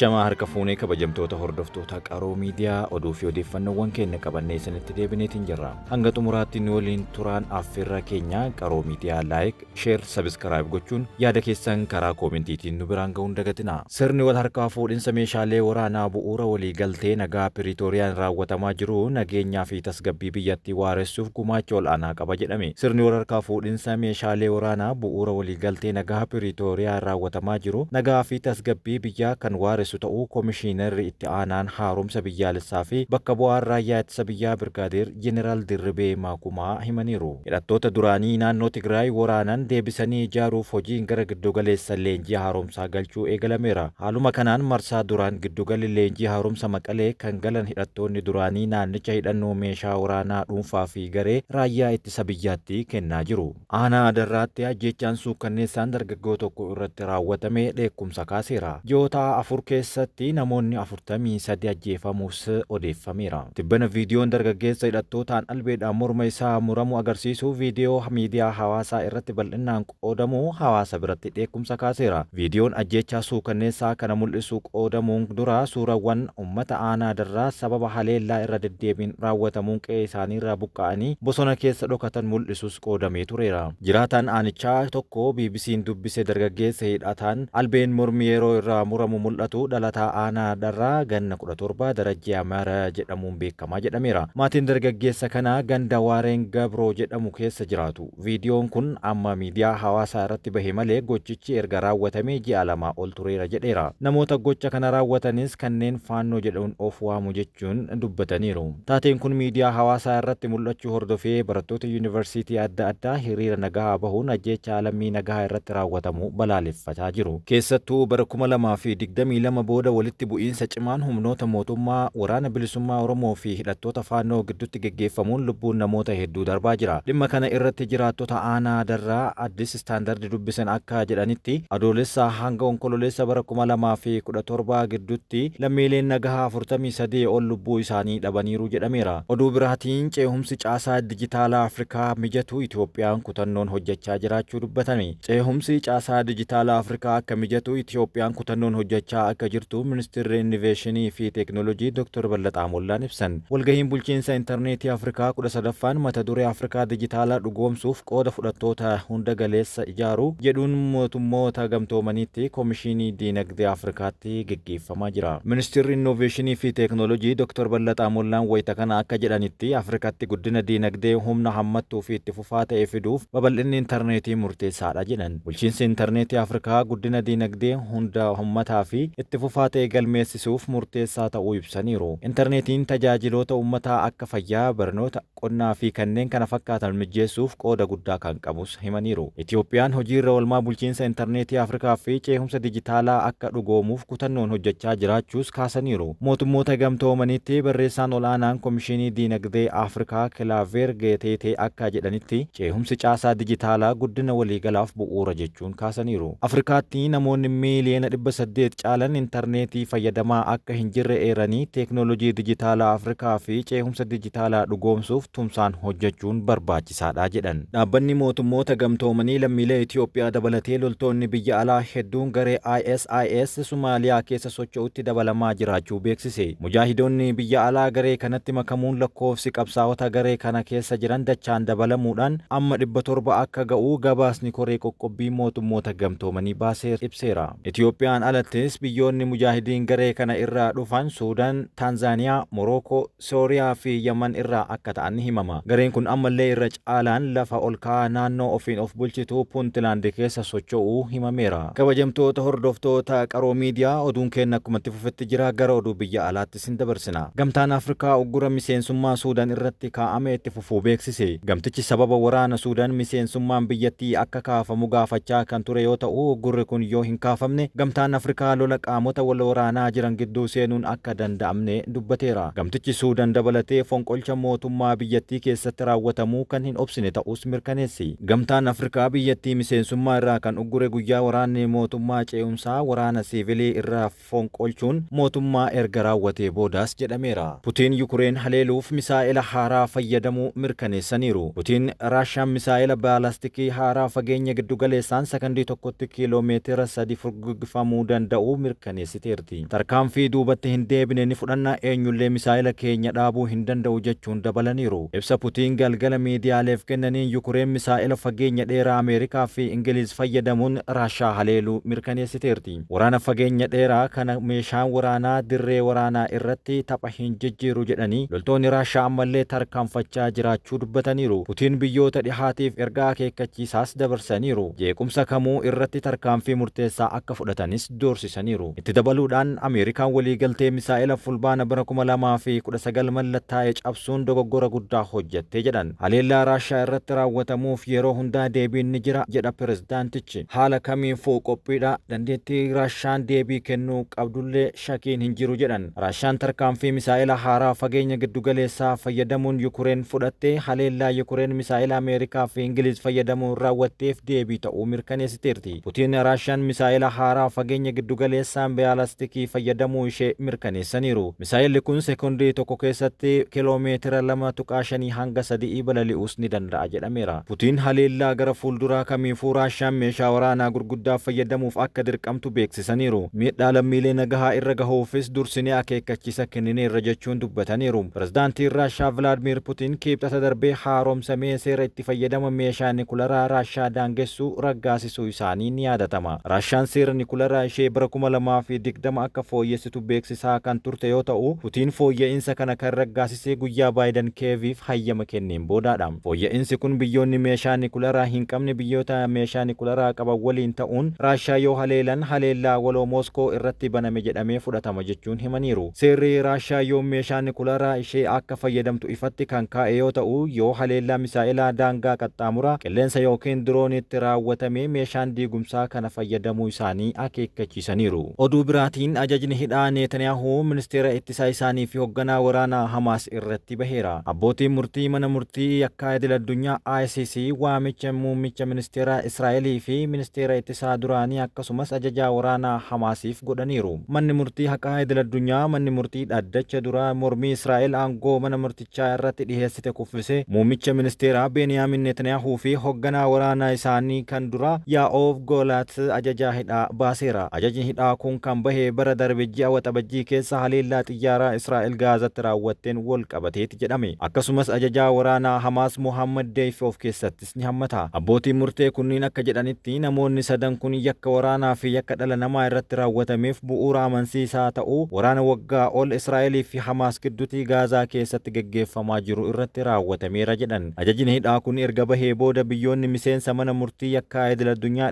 Ashamaa harka fuunee kabajamtoota hordoftoota qaroo miidiyaa oduu fi odeeffannoowwan keenya qabannee isinitti deebineetiin jirra. Hanga xumuraatti nu waliin turaan affeerraa keenya qaroo miidiyaa laayik, sheer, sabiskiraayib gochuun yaada keessan karaa koomentiitiin nu biraan ga'uun dagatina. Sirni wal harkaa fuudhinsa meeshaalee waraanaa bu'uura waliigaltee nagaa Piriitooriyaan raawwatamaa jiru nageenyaa fi tasgabbii biyyattii waaressuuf gumaacha ol'aanaa qaba jedhame. Sirni wal harkaa fuudhinsa meeshaalee waraanaa bu'uura waliigaltee nagaa Piriitooriyaan raawwatamaa jiru nagaa fi tasgabbii biyyaa kan waaressu ta'uu Komishiinarri itti aanaan haaromsa biyyaalessaa fi bakka bu'aan raayyaa ittisa biyyaa Birgaadeer Jeneraal Dirribee Maakumaa himaniiru. Hidhattoota duraanii naannoo Tigraay waraanan deebisanii ijaaruuf hojiin gara giddugaleessa leenjii haaromsaa galchuu eegalameera. Haaluma kanaan marsaa duraan giddugalli leenjii haaromsa Maqalee kan galan hidhattoonni duraanii naannicha hidhannoo meeshaa waraanaa dhuunfaa fi garee raayyaa ittisa biyyaatti kennaa jiru. Aanaa Adarraatti ajjeechaan suukkanneessaan dargaggoo tokko irratti raawwatame dheekkumsa kaaseera. Ji'oota afur keessatti namoonni 43 ajjeefamuus odeeffameera. Tibbana viidiyoon dargaggeessa hidhattootaan albeedhaan morma isaa muramu agarsiisu viidiyoo miidiyaa hawaasaa irratti bal'inaan qoodamu hawaasa biratti dheekkumsa kaaseera. Viidiyoon ajjeechaa suukanneessaa kana mul'isu qoodamuun dura suurawwan uummata aanaa Adarraa sababa haleellaa irra deddeebiin raawwatamuun qe'ee isaanii irraa buqqa'anii bosona keessa dhokatan mul'isus qoodamee tureera. Jiraataan aanichaa tokko BBC'n dubbise dargaggeessa hidhataan albeen mormi yeroo irraa muramu mul'atu dhalataa aanaa Adarraa ganna 17 Darajjee Amaara jedhamuun beekamaa jedhameera. Maatiin dargaggeessa kanaa ganda Waareen Gabroo jedhamu keessa jiraatu. Viidiyoon kun amma miidiyaa hawaasaa irratti bahe malee gochichi erga raawwatamee ji'a 2 ol tureera jedheera. Namoota gocha kana raawwatanis kanneen faannoo jedhamuun of waamu jechuun dubbataniiru. Taateen kun miidiyaa hawaasaa irratti mul'achuu hordofee barattoota yuunivarsiitii adda addaa hiriira nagaa bahuun ajjeechaa lammii nagaa irratti raawwatamu balaaleffataa jiru. Keessattuu bara 2022 booda walitti bu'iinsa cimaan humnoota mootummaa waraana bilisummaa Oromoo fi hidhattoota faannoo gidduutti geggeeffamuun lubbuun namoota hedduu darbaa jira. Dhimma kana irratti jiraattota aanaa Adarraa Addis Istaandardi dubbisan akka jedhanitti adoolessa hanga onkololeessa bara 2017 gidduutti lammiileen nagaa 43 ol lubbuu isaanii dhabaniiru jedhameera. Oduu biraatiin ceehumsi caasaa dijitaalaa Afrikaa mijatu Itoophiyaan kutannoon hojjechaa jiraachuu dubbatame. Ceehumsi caasaa dijitaalaa Afrikaa akka mijatu Itoophiyaan kutannoon hojjechaa akka jirtu Ministeerri Innoveeshinii fi Teeknooloojii Dr. Ballataa Mollaan ibsan. Walgahiin bulchiinsa intarneetii Afrikaa 13ffaan mata duree Afrikaa dijitaalaa dhugoomsuuf qooda fudhattoota hunda galeessa ijaaru jedhuun mootummoota gamtoomaniitti Komishinii Diinagdee Afrikaatti geggeeffamaa jira. Ministeerri Innoveeshinii fi Teeknooloojii Dr. Ballataa Mollaan wayita kana akka jedhanitti Afrikaatti guddina diinagdee humna hammattuu fi itti fufaa ta'e fiduuf babal'inni intarneetii murteessaadha jedhan. Bulchiinsi intarneetii Afrikaa guddina diinagdee hunda hammataa fi itti fufaa ta'e galmeessisuuf murteessaa ta'uu ibsaniiru. Intarneetiin tajaajiloota uummataa akka fayyaa, barnoota, qonnaa fi kanneen kana fakkaatan mijeessuuf qooda guddaa kan qabus himaniiru. Itoophiyaan hojiirra oolmaa bulchiinsa intarneetii Afrikaa fi ceehumsa dijitaalaa akka dhugoomuuf kutannoon hojjechaa jiraachuus kaasaniiru. Mootummoota gamtoomaniitti barreessaan ol'aanaan Komishinii Diinagdee Afrikaa Kilaaveer Geeteetee akka jedhanitti ceehumsi caasaa dijitaalaa guddina waliigalaaf bu'uura jechuun kaasaniiru. Afrikaatti namoonni miiliyoona 800 caalan intarneetii fayyadamaa akka hin jirre eeranii teeknooloojii dijitaalaa Afrikaa fi ceehumsa dijitaalaa dhugoomsuuf tumsaan hojjechuun barbaachisaadha jedhan. Dhaabbanni mootummoota gamtoomanii lammiilee Itoophiyaa dabalatee loltoonni biyya alaa hedduun garee ISIS Somaaliyaa keessa socho'utti dabalamaa jiraachuu beeksise. Mujaahidoonni biyya alaa garee kanatti makamuun lakkoofsi qabsaa'ota garee kana keessa jiran dachaan dabalamuudhaan amma 700 akka ga'u gabaasni koree qoqqobbii mootummoota gamtoomanii baasee ibseera. Itoophiyaan alattis biyyoonni mujaahidiin garee kana irraa dhufan Suudaan, Taanzaaniyaa, Morookoo, Sooriyaa fi Yaman irraa akka ta'an himama. Gareen kun ammallee irra caalaan lafa ol ka'aa naannoo ofiin of bulchitu Puuntlaand keessa socho'uu himameera. Kabajamtoota hordoftoota qaroo miidiyaa oduun keenya akkuma itti fufetti jira gara oduu biyya alaatti sin dabarsina. Gamtaan Afrikaa uggura miseensummaa Suudaan irratti kaa'ame itti fufuu beeksise. Gamtichi sababa waraana Suudaan miseensummaan biyyattii akka kaafamu gaafachaa kan ture yoo ta'u uggurri kun yoo hin kaafamne gamtaan Afrikaa lola qaamota wal waraanaa jiran gidduu seenuun akka danda'amne dubbateera. Gamtichi Suudaan dabalatee fonqolcha mootummaa biyyattii keessatti raawwatamuu kan hin obsine ta'us mirkaneessi. Gamtaan Afrikaa biyyattii miseensummaa irraa kan uggure guyyaa waraanni mootummaa ce'umsaa waraana siivilii irraa fonqolchuun mootummaa erga raawwatee boodaas jedhameera. Putiin Yukureen haleeluuf misaa'ila haaraa fayyadamuu mirkaneessaniiru. Putiin Raashaan misaa'ila baalastikii haaraa fageenya giddugaleessaan sakandii tokkotti kiiloomeetira 3 furguggifamuu danda'u mirkaneessaniiru. mirkaneessiteerti. Tarkaanfii duubatti hin deebine ni fudhanna, eenyullee misaa'ila keenya dhaabuu hin danda'u jechuun dabalaniiru. Ibsa Putiin galgala miidiyaaleef kennaniin Yukureen misaa'ila fageenya dheeraa Ameerikaa fi Ingiliz fayyadamuun Raashaa haleeluu mirkaneessiteerti. Waraana fageenya dheeraa kana meeshaan waraanaa dirree waraanaa irratti tapha hin jijjiiru jedhanii loltoonni Raashaa ammallee tarkaanfachaa jiraachuu dubbataniiru. Putiin biyyoota dhihaatiif ergaa akeekkachiisaas dabarsaniiru. Jeequmsa kamuu irratti tarkaanfii murteessaa akka fudhatanis doorsisaniiru. Itti dabaluudhaan Ameerikaan waliigaltee misaa'ila fulbaana bara 2019 mallattaa'ee cabsuun dogoggora guddaa hojjette jedhan. Haleellaa Raashaa irratti raawwatamuuf yeroo hundaa deebiin ni jira jedha pirezidaantichi. Haala kamiifuu qophiidha, dandeettii Raashaan deebii kennuu qabdullee shakiin hin jiru jedhan. Raashaan tarkaanfii misaa'ila haaraa fageenya giddugaleessaa fayyadamuun Yukureen fudhattee haleellaa Yukureen misaa'ila Ameerikaa fi Ingiliz fayyadamuun raawwatteef deebii ta'uu mirkaneessiteerti. Putiin Raashaan misaa'ila haaraa fageenya giddugaleessaan baalastikii fayyadamuu ishee mirkaneessaniiru. Misaa'illi kun seekondii tokko keessatti kiloomeetira 2.5 hanga 3 balali'uus ni danda'a jedhameera. Putiin haleellaa gara fuulduraa kamiifuu Raashaan meeshaa waraanaa gurguddaa fayyadamuuf akka dirqamtu beeksisaniiru. Miidhaa lammiilee nagahaa irra gahuufis dursinee akeekkachiisa kennineerra jechuun dubbataniiru. Pirezidaantiin Raashaa Vilaadimir Putiin kibxata darbee haaromsamee seera itti fayyadama meeshaa nikularaa Raashaa daangessuu raggaasisuu isaanii ni yaadatama. Raashaan seera nikularaa ishee bara 2020 akka fooyyessitu beeksisaa kan turte yoo ta'u, Putiin fooyya'insa kana kan raggaasisee guyyaa Baayiden Kiyeviif hayyama kenneen boodaadha. Fooyya'insi kun biyyoonni meeshaa nikularaa hin qabne biyyoota meeshaa nikularaa qaban waliin ta'uun Raashaa yoo haleelan haleellaa waloo Mooskoo irratti baname jedhamee fudhatama jechuun himaniiru. Seerri Raashaa yoo meeshaa nikularaa ishee akka fayyadamtu ifatti kan kaa'e yoo ta'u, yoo haleellaa misaa'ilaa daangaa qaxxaamura qilleensa yookiin diroonitti raawwatame meeshaan diigumsaa kana fayyadamuu isaanii akeekkachiisaniiru. Oduu biraatiin ajajni hidhaa Netanyaahuu ministeera ittisaa isaanii fi hoogganaa waraanaa Hamaas irratti baheera. Abbootiin murtii mana murtii yakkaa idil-addunyaa ICC waamicha muummicha ministeera Israa'elii fi ministeera ittisaa duraanii akkasumas ajajaa waraanaa Hamaasiif godhaniiru. Manni murtii haqaa idil-addunyaa manni murtii dhaddacha duraa mormii Israa'el aangoo mana murtichaa irratti dhiheessite kuffise muummicha ministeeraa Beniyaamin Netanyaahuu fi hoogganaa waraanaa isaanii kan dura Yaa'oof Goolaat ajajaa hidhaa baaseera. Ajajni hidhaa kun kan bahe bara darbe ji'a waxabajjii keessa haleellaa xiyyaaraa Israa'el Gaazatti raawwatteen wal qabateeti jedhame. Akkasumas ajajaa waraanaa Hamaas Mohammad Deif of keessattis ni hammata. Abbootiin murtee kunniin akka jedhanitti namoonni sadan kun yakka waraanaa fi yakka dhala namaa irratti raawwatameef bu'uura amansiisaa ta'uu waraana waggaa ol Israa'elii fi Hamaas gidduutti Gaazaa keessatti gaggeeffamaa jiru irratti raawwatameera jedhan. Ajajni hidhaa kun erga bahee booda biyyoonni miseensa mana murtii yakkaa idil-addunyaa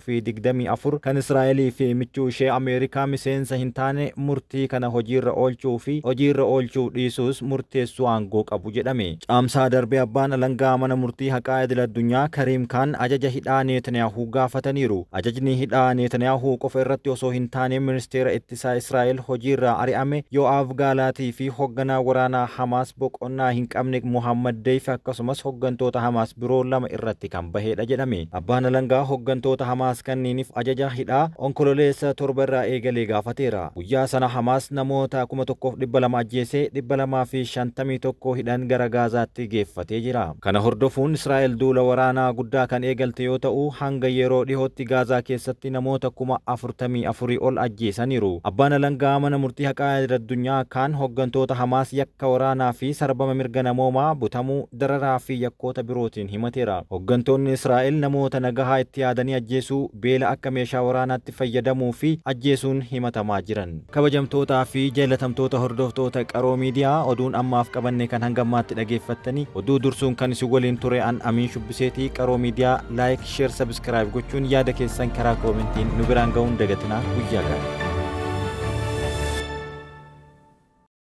124 kan Israa'elii fi michuu ishee Ameerikaa miseensa hin taane murtii kana hojiirra oolchuu fi hojiirra oolchuu dhiisuus murteessuu aangoo qabu jedhame. Caamsaa darbee abbaan alangaa mana murtii haqaa idil-addunyaa Kariim Kaan ajaja hidhaa Netanyaahuu gaafataniiru. Ajajni hidhaa Netanyaahuu qofa irratti osoo hin taane ministeera ittisaa Israa'el hojiirraa ari'ame Yo'aaf Gaalaatii fi hoogganaa waraanaa Hamaas boqonnaa hin qabne Mohammad Deif akkasumas hooggantoota Hamaas biroo 2 irratti kan bahedha jedhame. Abbaan alangaa hooggantoota Hamaas kanniiniif ajaja hidhaa onkololeessa 7 irraa eegalee gaafateera. Guyyaa sana Hamaas namoota 1200 ajjeesee 251 hidhan gara Gaazaatti geeffatee jira. Kana hordofuun Israa'el duula waraanaa guddaa kan eegalte yoo ta'u, hanga yeroo dhihootti Gaazaa keessatti namoota 44,000 ol ajjeesaniiru. Abbaan alangaa mana murtii haqaa idil-addunyaa kan hooggantoota Hamaas yakka waraanaa fi sarbama mirga namoomaa, butamuu, dararaa fi yakkoota birootiin himateera. Hooggantoonni Israa'el namoota nagahaa itti yaadanii ajjeesuu, beela akka meeshaa waraanaatti fayyadamuu fi ajjeesuun himatamaa jiran. Kabajamtootaa fi jaalatamtoota hordoftoota Qaroo Miidiyaa, oduun ammaaf qabanne kan hanga ammaatti dhageeffattanii oduu dursuun kan isin waliin ture an Amiin Shubbiseetii. Qaroo Miidiyaa laayik, sheer, sabskiraayib gochuun yaada keessan karaa koomentiin nu biraan ga'uun dagatinaa. Guyyaa gaarii.